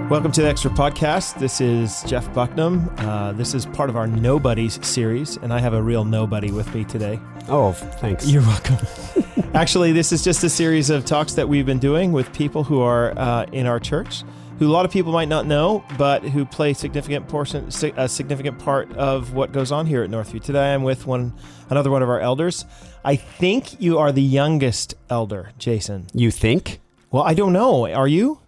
Welcome to the Extra Podcast. This is Jeff Bucknam. This is part of our Nobodies series, and I have a real nobody with me today. Oh, thanks. You're welcome. Actually, this is just a series of talks that we've been doing with people who are in our church, who a lot of people might not know, but who play a significant part of what goes on here at Northview. Today, I'm with another one of our elders. I think you are the youngest elder, Jayeson. You think? Well, I don't know. Are you?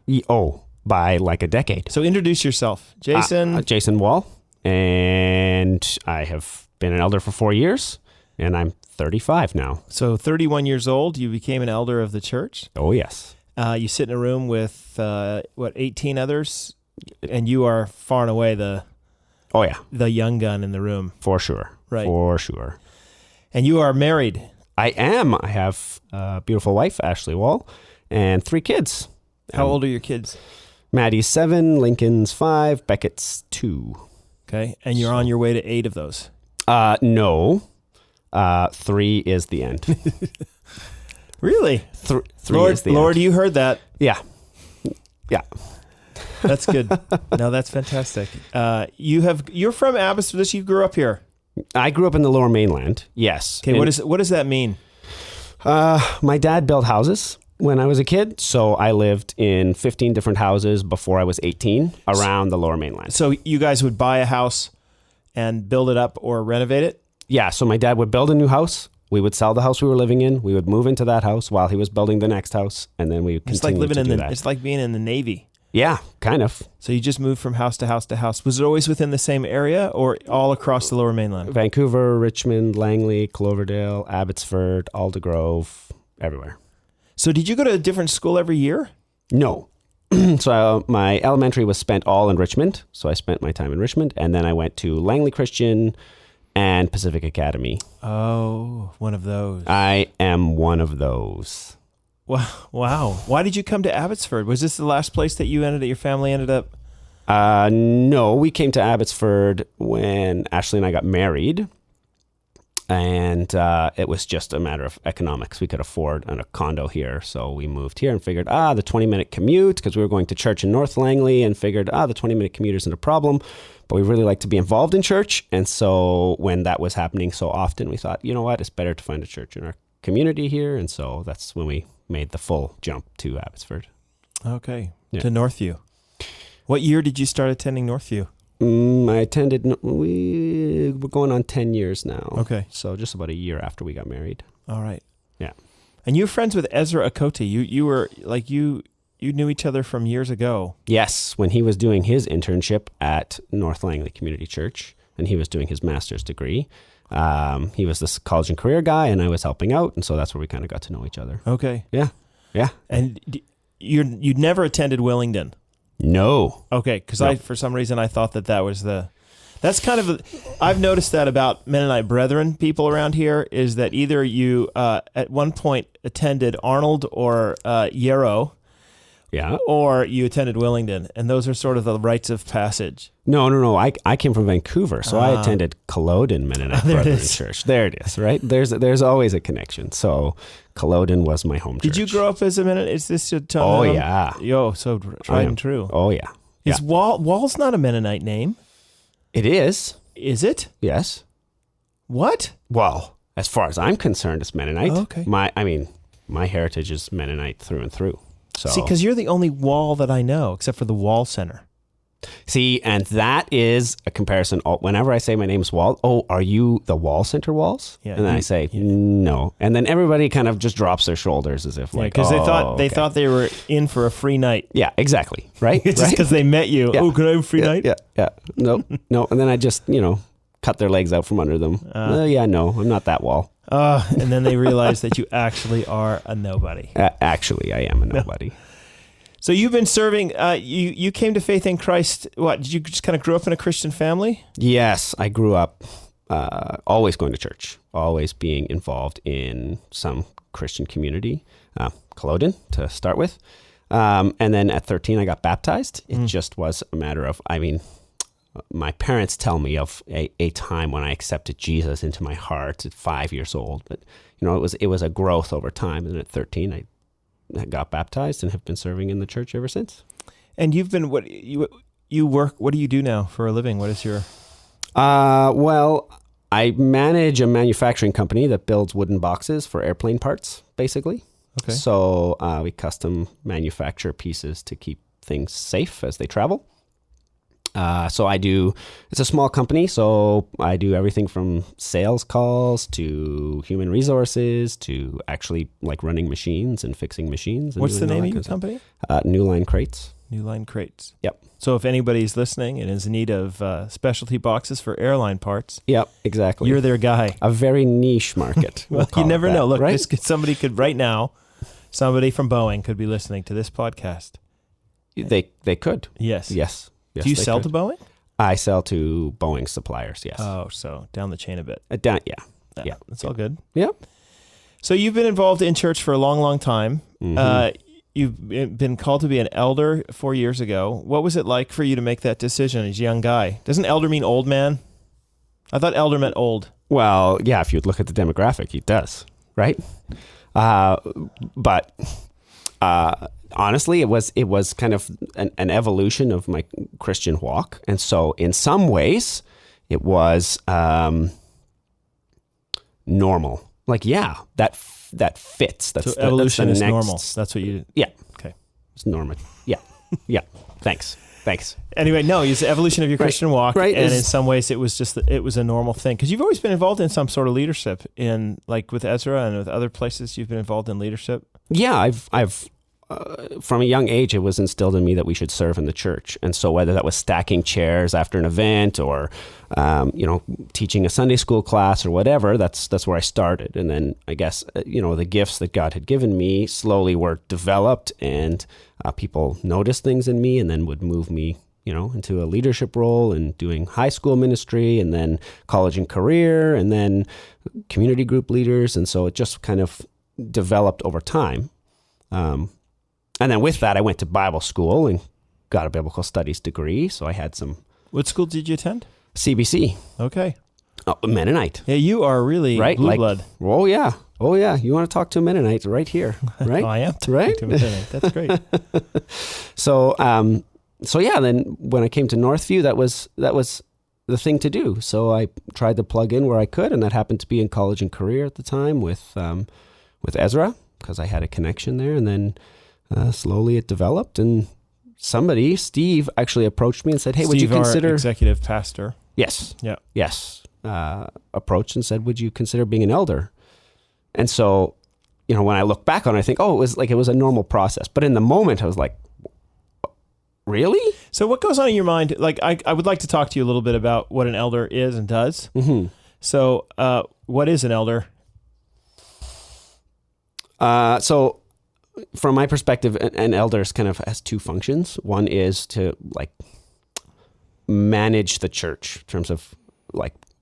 By like a decade. So introduce yourself. Jayeson. Jayeson Wall. And I have been an elder for 4 years, and I'm 35 now. So 31 years old, you became an elder of the church. Oh, yes. You sit in a room with, 18 others, and you are far and away the young gun in the room. For sure. Right. For sure. And you are married. I am. I have a beautiful wife, Ashley Wall, and 3 kids. How old are your kids? Maddie's 7, Lincoln's 5, Beckett's 2. Okay. And you're on your way to 8 of those. No. 3 is the end. Really? 3 Lord, is the Lord, end. you heard that. Yeah. That's good. No, that's fantastic. You're from Abbotsford. You grew up here. I grew up in the Lower Mainland. Yes. Okay. What does that mean? My dad built houses when I was a kid, so I lived in 15 different houses before I was 18 around the Lower Mainland. So you guys would buy a house and build it up or renovate it? Yeah, so my dad would build a new house. We would sell the house we were living in. We would move into that house while he was building the next house, and then we would continue to do that. It's like being in the Navy. Yeah, kind of. So you just moved from house to house to house. Was it always within the same area or all across the Lower Mainland? Vancouver, Richmond, Langley, Cloverdale, Abbotsford, Aldergrove, everywhere. So did you go to a different school every year? No. So my elementary was spent all in Richmond. So I spent my time in Richmond. And then I went to Langley Christian and Pacific Academy. Oh, one of those. I am one of those. Wow. Why did you come to Abbotsford? Was this the last place that your family ended up? No, we came to Abbotsford when Ashley and I got married. And it was just a matter of economics. We could afford a condo here. So we moved here and figured, the 20-minute commute, because we were going to church in North Langley, and figured, the 20-minute commute isn't a problem. But we really like to be involved in church. And so when that was happening so often, we thought, you know what, it's better to find a church in our community here. And so that's when we made the full jump to Abbotsford. Okay, yeah. To Northview. What year did you start attending Northview? I attended, we're going on 10 years now. Okay. So just about a year after we got married. All right. Yeah. And you were friends with Ezra Akote. You were like, you knew each other from years ago. Yes. When he was doing his internship at North Langley Community Church, and he was doing his master's degree, he was this college and career guy, and I was helping out. And so that's where we kind of got to know each other. Okay. Yeah. Yeah. And you'd never attended Willingdon? No. Okay, because for some reason I thought that was that's kind of I've noticed that about Mennonite Brethren people around here, is that either you at one point attended Arnold or Yarrow, yeah, or you attended Willingdon, and those are sort of the rites of passage. No. I came from Vancouver, so I attended Culloden Mennonite Brethren Church. There it is, right? There's always a connection. So Culloden was my home church. Did you grow up as a Mennonite? Is this your tongue? Oh, yeah. So tried and true. Oh, yeah. Is Wall's not a Mennonite name? It is. Is it? Yes. What? Well, as far as I'm concerned, it's Mennonite. Oh, okay. My heritage is Mennonite through and through. So. See, because you're the only Wall that I know, except for the Wall Center. See, and that is a comparison. Whenever I say my name's Wall, are you the Wall Center Walls? Yeah. And then I say, no. And then everybody kind of just drops their shoulders as if like, because they thought they were in for a free night. Yeah, exactly. Right? Just because they met you. Yeah. Oh, can I have a free night? Yeah. No. And then I just, cut their legs out from under them. No, I'm not that Wall. And then they realized that you actually are a nobody. Actually, I am a nobody. So you've been serving, you came to faith in Christ, did you just kind of grow up in a Christian family? Yes, I grew up always going to church, always being involved in some Christian community, Culloden to start with. And then at 13, I got baptized. It just was a matter of, my parents tell me of a time when I accepted Jesus into my heart at 5 years old, but it was a growth over time. And at 13, I got baptized and have been serving in the church ever since. And you've been what you work? What do you do now for a living? What is your? Well, I manage a manufacturing company that builds wooden boxes for airplane parts, basically. Okay. So we custom manufacture pieces to keep things safe as they travel. So it's a small company, so I do everything from sales calls to human resources to actually like running machines and fixing machines. And What's the name of your company? New Line Crates. New Line Crates. Yep. So if anybody's listening and is in need of specialty boxes for airline parts, Yep, exactly. you're their guy. A very niche market. Well, you never know. Look, right? somebody from Boeing could be listening to this podcast. They could. Yes. Yes. Do you sell to Boeing? I sell to Boeing suppliers, yes. Oh, so down the chain a bit. Yeah. That's all good. Yep. So you've been involved in church for a long, long time. Mm-hmm. You've been called to be an elder 4 years ago. What was it like for you to make that decision as a young guy? Doesn't elder mean old man? I thought elder meant old. Well, yeah, if you look at the demographic, it does, right? But honestly, it was kind of an evolution of my Christian walk. And so in some ways, it was normal. Like, yeah, that fits. That's so evolution that's is next, normal. That's what you... Yeah. Okay. It's normal. Yeah. Yeah. Thanks. Anyway, no, it's the evolution of your Christian walk. Right. And in some ways, it was a normal thing. Because you've always been involved in some sort of leadership like with Ezra and with other places you've been involved in leadership. Yeah, I've from a young age, it was instilled in me that we should serve in the church. And so whether that was stacking chairs after an event or, teaching a Sunday school class or whatever, that's where I started. And then I guess, the gifts that God had given me slowly were developed and people noticed things in me and then would move me, into a leadership role and doing high school ministry and then college and career and then community group leaders. And so it just kind of developed over time. And then with that, I went to Bible school and got a biblical studies degree. So I had some... What school did you attend? CBC. Okay. Oh, Mennonite. Yeah, you are really right? blue blood. Oh, yeah. You want to talk to a Mennonite right here, right? I am talking right? to a Mennonite. That's great. So yeah, then when I came to Northview, that was the thing to do. So I tried to plug in where I could, and that happened to be in college and career at the time with Ezra, because I had a connection there. And then slowly it developed, and Steve, actually approached me and said, "Hey, would you consider..." Our executive pastor. Yes. Yeah. Yes. Approached and said, "Would you consider being an elder?" And so, when I look back on it, I think, it was a normal process. But in the moment, I was like, really? So what goes on in your mind? Like, I would like to talk to you a little bit about what an elder is and does. Mm-hmm. So what is an elder? So from my perspective, an elder kind of has two functions. One is to manage the church in terms of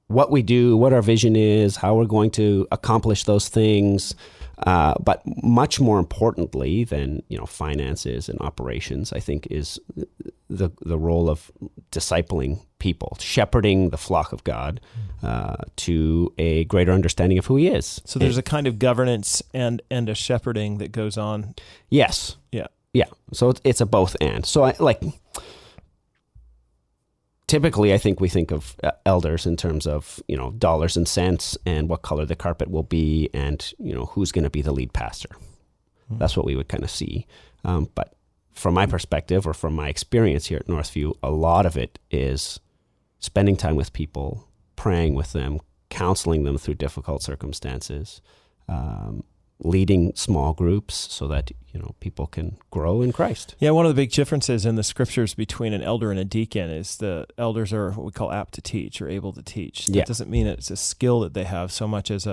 what we do, what our vision is, how we're going to accomplish those things. But much more importantly than, finances and operations, I think is the role of discipling people, shepherding the flock of God to a greater understanding of who he is. So there's a kind of governance and a shepherding that goes on. Yes. Yeah. Yeah. So it's a both and. So typically, I think we think of elders in terms of, dollars and cents and what color the carpet will be and, who's going to be the lead pastor. Mm-hmm. That's what we would kind of see. But from my perspective or from my experience here at Northview, a lot of it is spending time with people, praying with them, counseling them through difficult circumstances, leading small groups so that, people can grow in Christ. Yeah, one of the big differences in the scriptures between an elder and a deacon is the elders are what we call apt to teach or able to teach. That doesn't mean it's a skill that they have so much as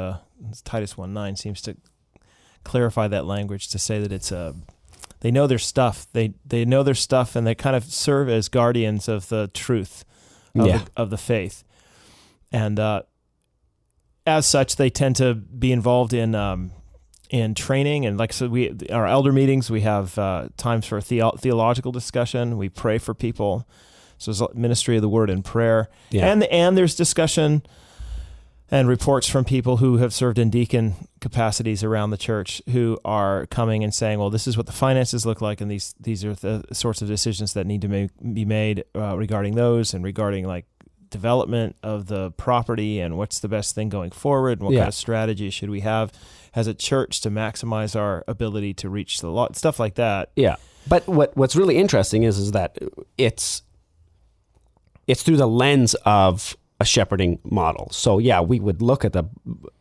Titus 1:9 seems to clarify that language to say that they know their stuff. They know their stuff and they kind of serve as guardians of the truth of the faith. And as such, they tend to be involved in training, and our elder meetings, we have times for theological discussion. We pray for people, so there's ministry of the word and prayer, and there's discussion and reports from people who have served in deacon capacities around the church who are coming and saying, well, this is what the finances look like, and these are the sorts of decisions that need to be made regarding those, and regarding like development of the property, and what's the best thing going forward, and what kind of strategy should we have as a church to maximize our ability to reach the lot, stuff like that. Yeah. But what's really interesting is that it's through the lens of a shepherding model. So yeah, we would look at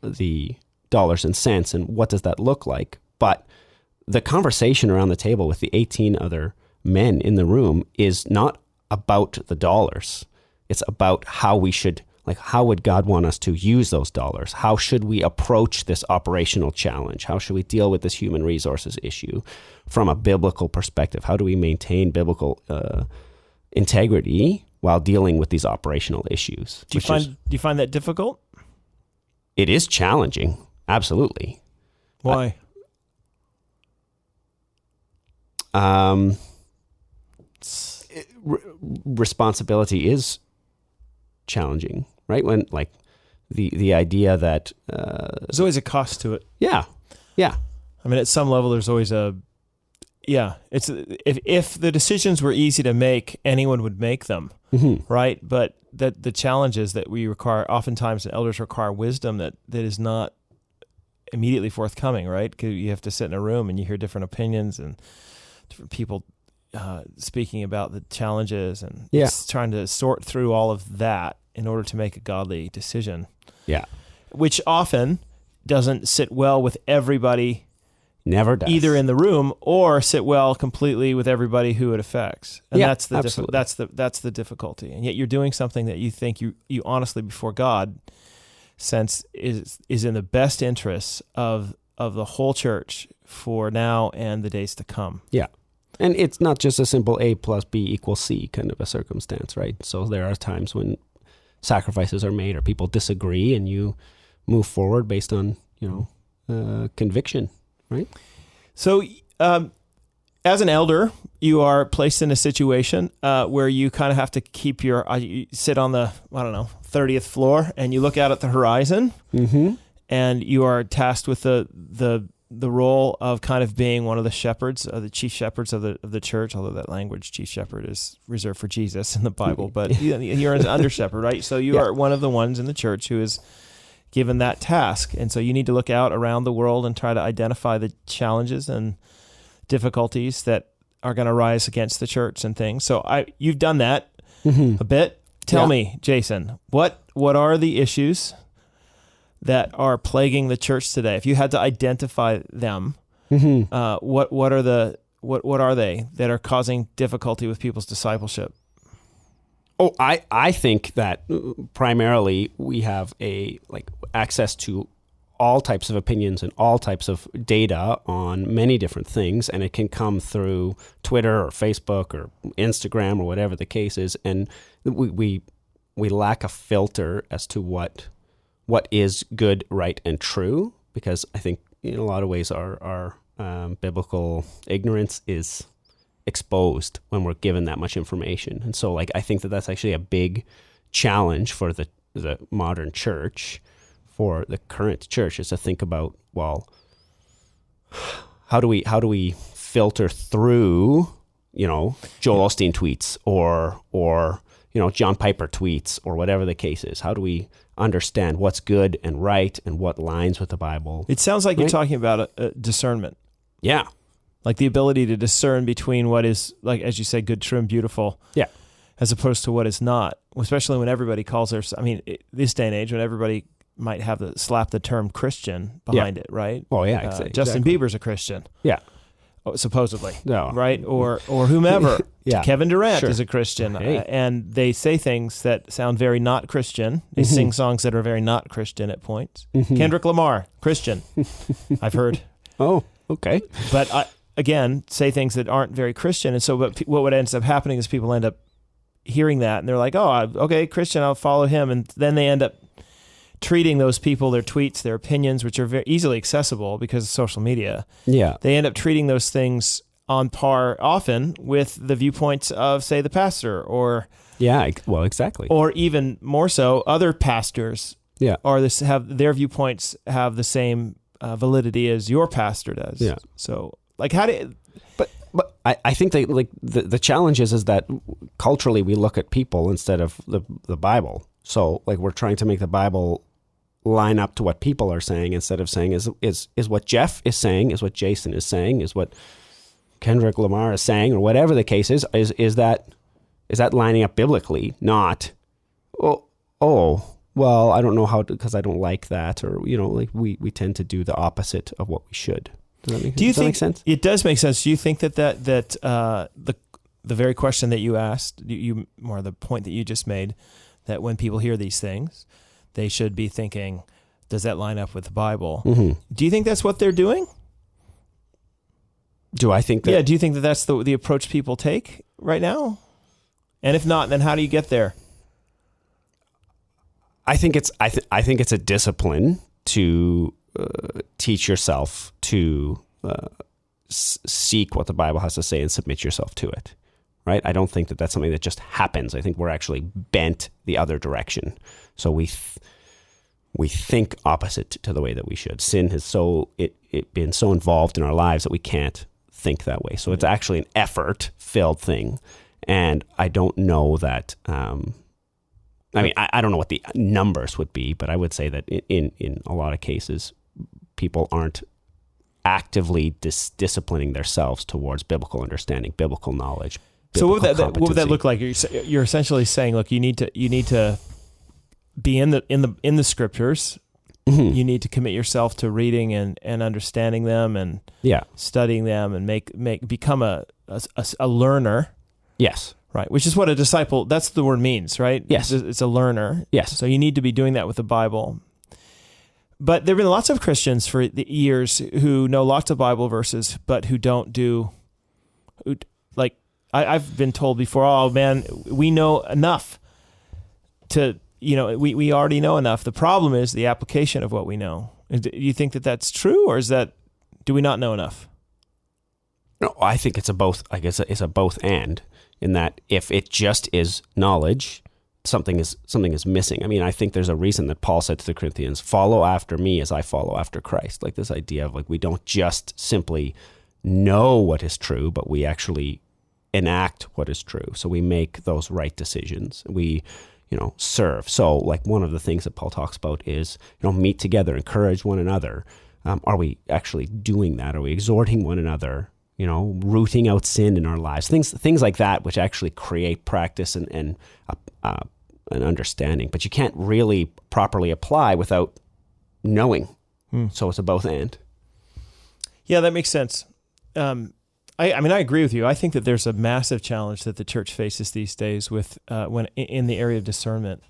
the dollars and cents and what does that look like. But the conversation around the table with the 18 other men in the room is not about the dollars. It's about how we should, like, how would God want us to use those dollars? How should we approach this operational challenge? How should we deal with this human resources issue from a biblical perspective? How do we maintain biblical integrity while dealing with these operational issues? Do you find that difficult? It is challenging, absolutely. Why? Responsibility is challenging, right? When like the idea that there's always a cost to it. Yeah. I mean, at some level, there's always it's if the decisions were easy to make, anyone would make them, right? But the challenges that we require, oftentimes, and elders require wisdom that is not immediately forthcoming, right? Because you have to sit in a room and you hear different opinions and different people speaking about the challenges, and it's trying to sort through all of that in order to make a godly decision. Yeah. Which often doesn't sit well with everybody. Never does. Either in the room or sit well completely with everybody who it affects. And that's the that's the difficulty. And yet you're doing something that you think you honestly before God sense is in the best interests of the whole church for now and the days to come. Yeah. And it's not just a simple A plus B equals C kind of a circumstance, right? So there are times when sacrifices are made or people disagree, and you move forward based on, conviction, right? So as an elder, you are placed in a situation where you kind of have to keep you sit on the, 30th floor, and you look out at the horizon, and you are tasked with the role of kind of being one of the shepherds, the chief shepherds of the church, although that language, chief shepherd, is reserved for Jesus in the Bible, but you're an under shepherd, right? So you are one of the ones in the church who is given that task. And so you need to look out around the world and try to identify the challenges and difficulties that are going to rise against the church and things. So you've done that a bit. Tell me, Jayeson, what are the issues that are plaguing the church today? If you had to identify them, what are they that are causing difficulty with people's discipleship? Oh, I think that primarily we have access to all types of opinions and all types of data on many different things, and it can come through Twitter or Facebook or Instagram or whatever the case is, and we lack a filter as to what is good, right, and true, because I think in a lot of ways our biblical ignorance is exposed when we're given that much information. And so I think that's actually a big challenge for the modern church, for the current church, is to think about, well, how do we filter through, Joel Osteen tweets or John Piper tweets or whatever the case is? How do we understand what's good and right and what lines with the Bible? It sounds like you're talking about a discernment. Yeah. Like the ability to discern between what is, like, as you say, good, true, and beautiful. Yeah. As opposed to what is not, especially when everybody calls this day and age, when everybody might have slap the term Christian behind it, right? Oh, yeah, exactly. Justin Bieber's a Christian. Yeah. Supposedly. No. Right? Or whomever. Kevin Durant is a Christian. Hey. And they say things that sound very not Christian. They sing songs that are very not Christian at points. Kendrick Lamar, Christian. I've heard. Oh, okay. But again, say things that aren't very Christian. And so what ends up happening is people end up hearing that, and they're like, oh, okay, Christian, I'll follow him. And then they end up treating those people, their tweets, their opinions, which are very easily accessible because of social media. Yeah. They end up treating those things on par often with the viewpoints of, say, the pastor or... Yeah, well, exactly. Or even more so, other pastors have their viewpoints have the same validity as your pastor does. Yeah. So, like, how do? But I think that like the challenge is that culturally we look at people instead of the Bible. So like we're trying to make the Bible line up to what people are saying instead of saying is what Jeff is saying, is what Jayeson is saying, is what Kendrick Lamar is saying, or whatever the case is that lining up biblically, not well, I don't know how to, because I don't like that, or like we tend to do the opposite of what we should. Does that make sense? It does make sense. Do you think that the very question that you asked, you more the point that you just made, that when people hear these things, they should be thinking, does that line up with the Bible? Mm-hmm. Do you think that's what they're doing? Do I think that? Yeah. Do you think that that's the approach people take right now? And if not, then how do you get there? I think it's a discipline to teach yourself to seek what the Bible has to say and submit yourself to it, right? I don't think that that's something that just happens. I think we're actually bent the other direction. So we think opposite to the way that we should. Sin has been so involved in our lives that we can't think that way. So it's actually an effort-filled thing. And I don't know that... I don't know what the numbers would be, but I would say that in a lot of cases, people aren't actively disciplining themselves towards biblical understanding, biblical knowledge. So what would that look like? You're essentially saying, look, you need to be in the scriptures. Mm-hmm. You need to commit yourself to reading and understanding them and studying them and become a learner. Yes. Right, which is what a disciple, that's the word means, right? Yes. It's a learner. Yes. So you need to be doing that with the Bible. But there have been lots of Christians for the years who know lots of Bible verses, but who don't do, like, I've been told before, oh man, we know enough to, we already know enough. The problem is the application of what we know. Do you think that that's true, or do we not know enough? No, I think it's a both, I guess it's a both and. In that if it just is knowledge, something is missing. I mean, I think there's a reason that Paul said to the Corinthians, follow after me as I follow after Christ. Like this idea of like, we don't just simply know what is true, but we actually enact what is true. So we make those right decisions. We, serve. So like one of the things that Paul talks about is, meet together, encourage one another. Are we actually doing that? Are we exhorting one another? Rooting out sin in our lives, things like that, which actually create practice and an understanding. But you can't really properly apply without knowing. So it's a both and. Yeah, that makes sense. I agree with you. I think that there's a massive challenge that the church faces these days with when in the area of discernment.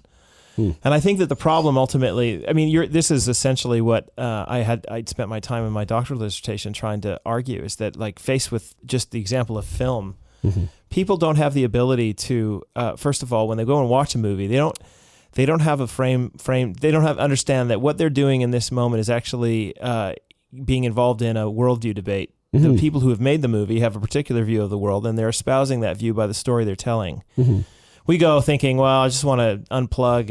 And I think that the problem ultimately, this is essentially what I'd spent my time in my doctoral dissertation trying to argue, is that like faced with just the example of film, mm-hmm. people don't have the ability to, first of all, when they go and watch a movie, they don't have a frame, they don't have understand that what they're doing in this moment is actually being involved in a worldview debate. Mm-hmm. The people who have made the movie have a particular view of the world, and they're espousing that view by the story they're telling. Mm-hmm. We go thinking, well, I just want to unplug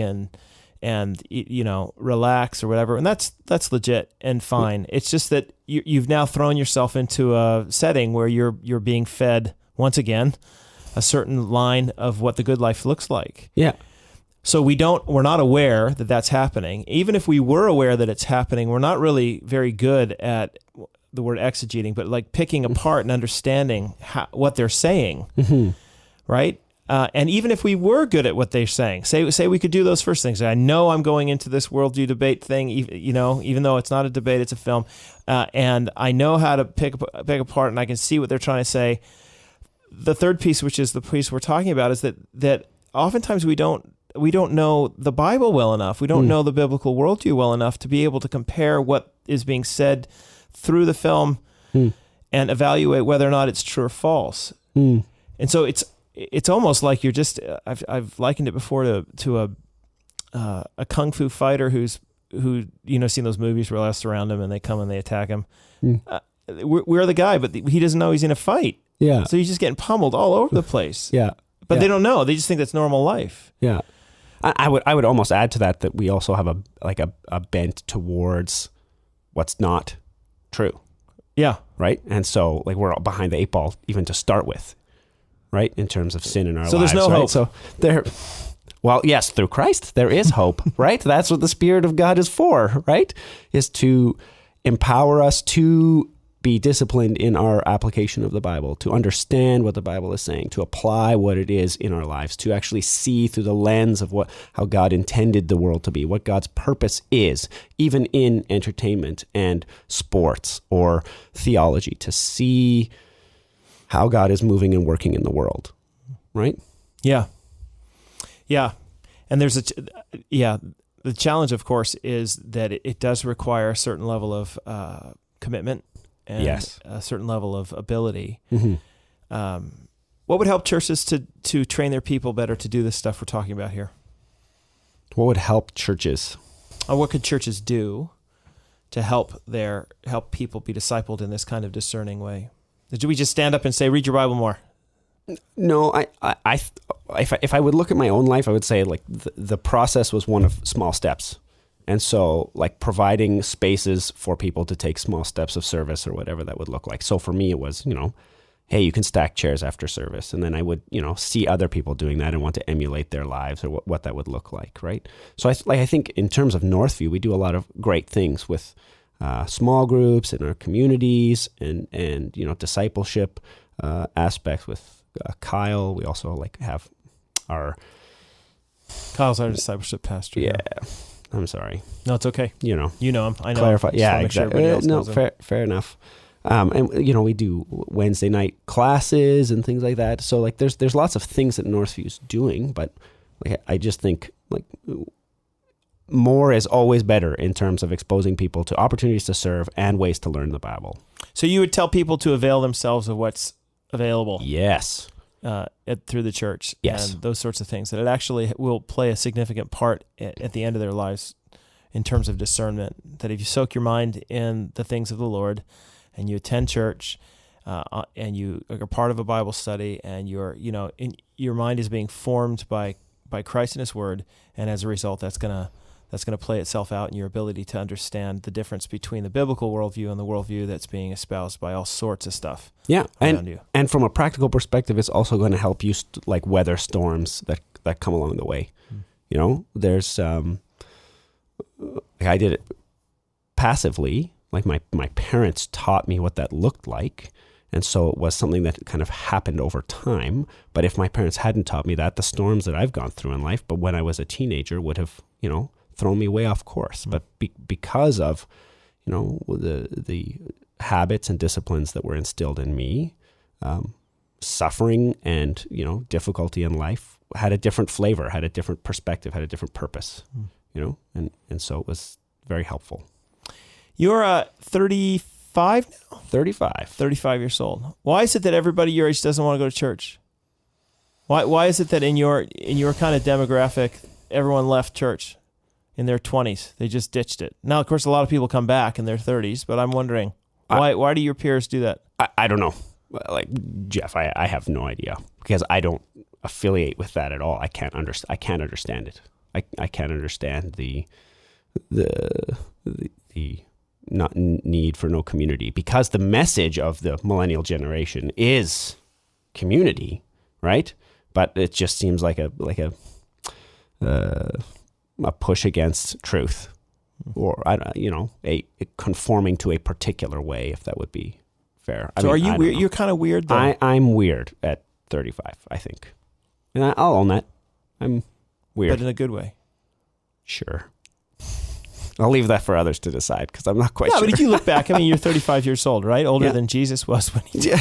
and relax or whatever, and that's legit and fine. It's just that you've now thrown yourself into a setting where you're being fed once again a certain line of what the good life looks like. Yeah. So we're not aware that that's happening. Even if we were aware that it's happening, we're not really very good at the word exegeting, but like picking apart and understanding what they're saying, mm-hmm. right? And even if we were good at what they're saying, say we could do those first things. I know I'm going into this worldview debate thing, even though it's not a debate, it's a film, and I know how to pick apart, and I can see what they're trying to say. The third piece, which is the piece we're talking about, is that oftentimes we don't know the Bible well enough. We don't know the biblical worldview well enough to be able to compare what is being said through the film and evaluate whether or not it's true or false. And so it's almost like you're just, I've likened it before to a kung fu fighter who seen those movies where they surround him and they come and they attack him. We're the guy, but he doesn't know he's in a fight. Yeah. So he's just getting pummeled all over the place. Yeah. But they don't know. They just think that's normal life. Yeah. I would almost add to that we also have a bent towards what's not true. Yeah. Right. And so like we're behind the 8 ball even to start with, right? In terms of sin in our lives. So there's no hope. So well, yes, through Christ, there is hope, right? That's what the Spirit of God is for, right? Is to empower us to be disciplined in our application of the Bible, to understand what the Bible is saying, to apply what it is in our lives, to actually see through the lens of how God intended the world to be, what God's purpose is, even in entertainment and sports or theology, to see how God is moving and working in the world, right? Yeah. Yeah. And there's the challenge, of course, is that it does require a certain level of commitment and a certain level of ability. Mm-hmm. What would help churches to train their people better to do this stuff we're talking about here? What would help churches? Or what could churches do to help people be discipled in this kind of discerning way? Do we just stand up and say, read your Bible more? No, if I would look at my own life, I would say like the process was one of small steps. And so like providing spaces for people to take small steps of service or whatever that would look like. So for me, it was, hey, you can stack chairs after service. And then I would, see other people doing that and want to emulate their lives or what that would look like, right? So I think in terms of Northview, we do a lot of great things with small groups in our communities and discipleship aspects with Kyle. We also like have Kyle's our discipleship pastor. Yeah. I'm sorry. No, it's okay. You know him. I know. Clarify. Yeah, exactly. Sure fair enough. And we do Wednesday night classes and things like that. So like, there's lots of things that Northview's doing, but like, I just think like more is always better in terms of exposing people to opportunities to serve and ways to learn the Bible. So you would tell people to avail themselves of what's available. Yes. Through the church, yes, and those sorts of things, that it actually will play a significant part at the end of their lives in terms of discernment. That if you soak your mind in the things of the Lord, and you attend church, and you are part of a Bible study, and your mind is being formed by Christ and His Word, and as a result, that's gonna play itself out in your ability to understand the difference between the biblical worldview and the worldview that's being espoused by all sorts of stuff. Yeah, around you. And from a practical perspective, it's also going to help you weather storms that come along the way. There's I did it passively. Like my parents taught me what that looked like. And so it was something that kind of happened over time. But if my parents hadn't taught me that, the storms that I've gone through in life, but when I was a teenager would have, thrown me way off course. But because of, the habits and disciplines that were instilled in me, suffering and, difficulty in life had a different flavor, had a different perspective, had a different purpose, and so it was very helpful. You're 35 now? 35. 35 years old. Why is it that everybody your age doesn't want to go to church? Why is it that in your kind of demographic, everyone left church in their 20s? They just ditched it. Now, of course, a lot of people come back in their 30s, but I'm wondering, why do your peers do that? I don't know. Like Jeff, I have no idea because I don't affiliate with that at all. I can't understand it. I can't understand the not need for no community, because the message of the millennial generation is community, right? But it just seems like a push against truth, or a conforming to a particular way, if that would be fair. Are you weird? You're kind of weird, though. I'm weird at 35, I think, and I'll own that. I'm weird, but in a good way. Sure. I'll leave that for others to decide because I'm not quite sure. But if you look back, you're 35 years old, right? Older than Jesus was when he did.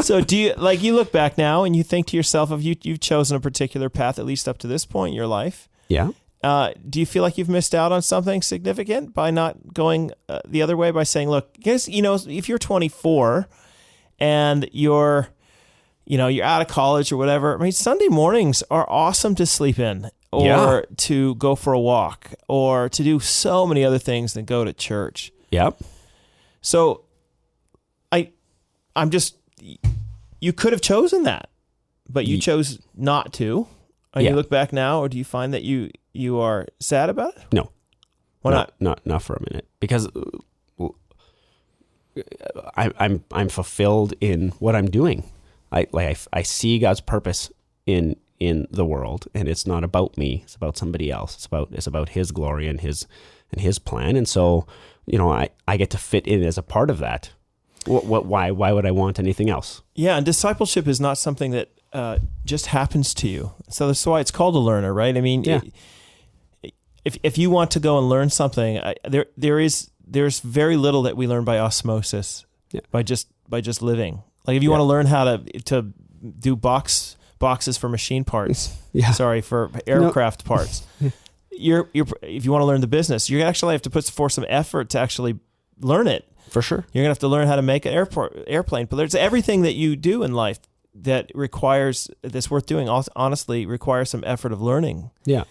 So do you, you look back now and you think to yourself, you've chosen a particular path, at least up to this point in your life. Yeah. Do you feel like you've missed out on something significant by not going the other way, by saying, look, guess, if you're 24 and you're out of college or whatever, Sunday mornings are awesome to sleep in. Or to go for a walk, or to do so many other things than go to church. Yep. So, you could have chosen that, but you chose not to. And you look back now, or do you find that you are sad about it? No. Why not? Not for a minute, because I'm fulfilled in what I'm doing. I see God's purpose in the world, and it's not about me. It's about somebody else. It's about His glory and His plan. And so, I get to fit in as a part of that. Why would I want anything else? Yeah, and discipleship is not something that just happens to you. So that's why it's called a learner, right? I mean, yeah. If you want to go and learn something, there's very little that we learn by osmosis, by just living. Like if you want to learn how to do boxes for machine parts, for aircraft parts. If you want to learn the business, you actually have to put forth some effort to actually learn it. For sure. You're going to have to learn how to make an airplane. But there's everything that you do in life that's worth doing, honestly, requires some effort of learning. Yeah.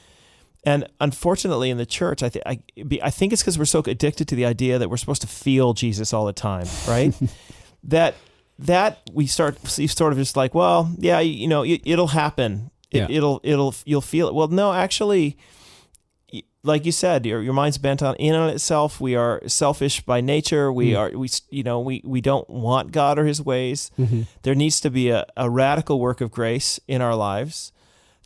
And unfortunately in the church, I think it's because we're so addicted to the idea that we're supposed to feel Jesus all the time, right? that we sort of just like, well, yeah, it'll happen. You'll feel it. Well, no, actually, like you said, your mind's bent on itself. We are selfish by nature. We don't want God or His ways. Mm-hmm. There needs to be a radical work of grace in our lives.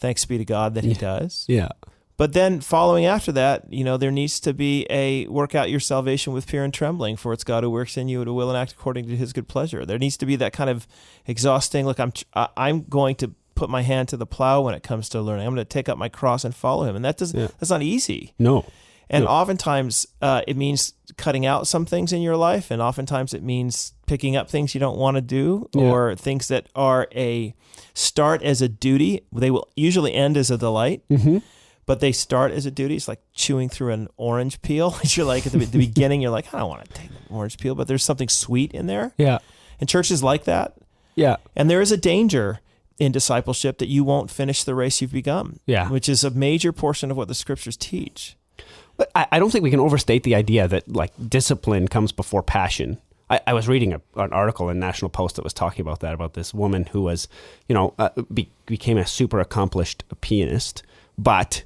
Thanks be to God that He does. Yeah. But then following after that, there needs to be a work out your salvation with fear and trembling, for it's God who works in you to will and act according to His good pleasure. There needs to be that kind of exhausting, look, I'm going to put my hand to the plow when it comes to learning. I'm going to take up my cross and follow Him. And that's not easy. No. And oftentimes it means cutting out some things in your life. And oftentimes it means picking up things you don't want to do or things that are a start as a duty. They will usually end as a delight. Mm-hmm. But they start as a duty. It's like chewing through an orange peel. You're like, at the beginning, you're like, I don't want to take an orange peel, but there's something sweet in there. Yeah. And churches like that. Yeah. And there is a danger in discipleship that you won't finish the race you've begun. Yeah. Which is a major portion of what the scriptures teach. But I don't think we can overstate the idea that like discipline comes before passion. I was reading an article in National Post that was talking about that, about this woman who was, became a super accomplished pianist, but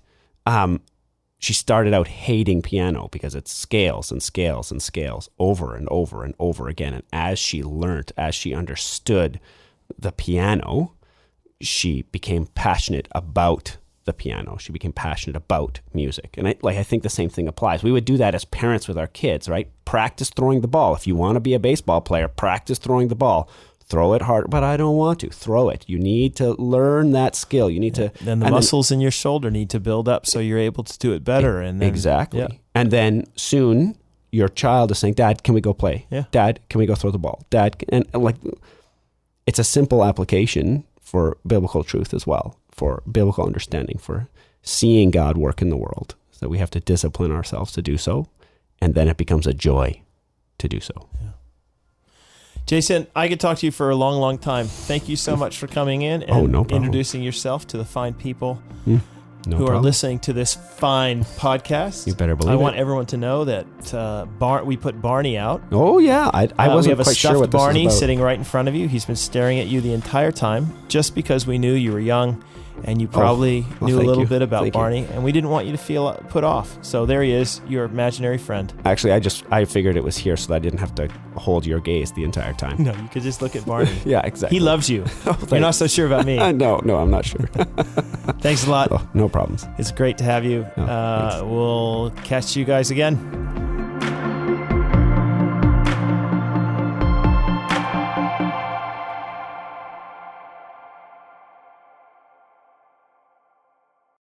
she started out hating piano because it scales and scales and scales over and over and over again. And as she understood the piano, she became passionate about the piano. She became passionate about music. And I think the same thing applies. We would do that as parents with our kids, right? Practice throwing the ball. If you want to be a baseball player, practice throwing the ball. Throw it hard, but I don't want to. Throw it. You need to learn that skill. You need to. Then the muscles in your shoulder need to build up so you're able to do it better. And then, exactly. Yeah. And then soon your child is saying, Dad, can we go play? Yeah. Dad, can we go throw the ball? Dad, and like, it's a simple application for biblical truth as well, for biblical understanding, for seeing God work in the world. So we have to discipline ourselves to do so. And then it becomes a joy to do so. Yeah. Jayeson, I could talk to you for a long, long time. Thank you so much for coming in and introducing yourself to the fine people who are listening to this fine podcast. You better believe it. I want everyone to know that we put Barney out. Oh, yeah. I wasn't quite sure what this is about. We have a stuffed Barney sitting right in front of you. He's been staring at you the entire time just because we knew you were young and you probably knew a little bit about Barney, and we didn't want you to feel put off. So there he is, your imaginary friend. Actually, I figured it was here so that I didn't have to hold your gaze the entire time. No, you could just look at Barney. Yeah, exactly. He loves you. You're not so sure about me. No, I'm not sure. Thanks a lot. No problems. It's great to have you. We'll catch you guys again.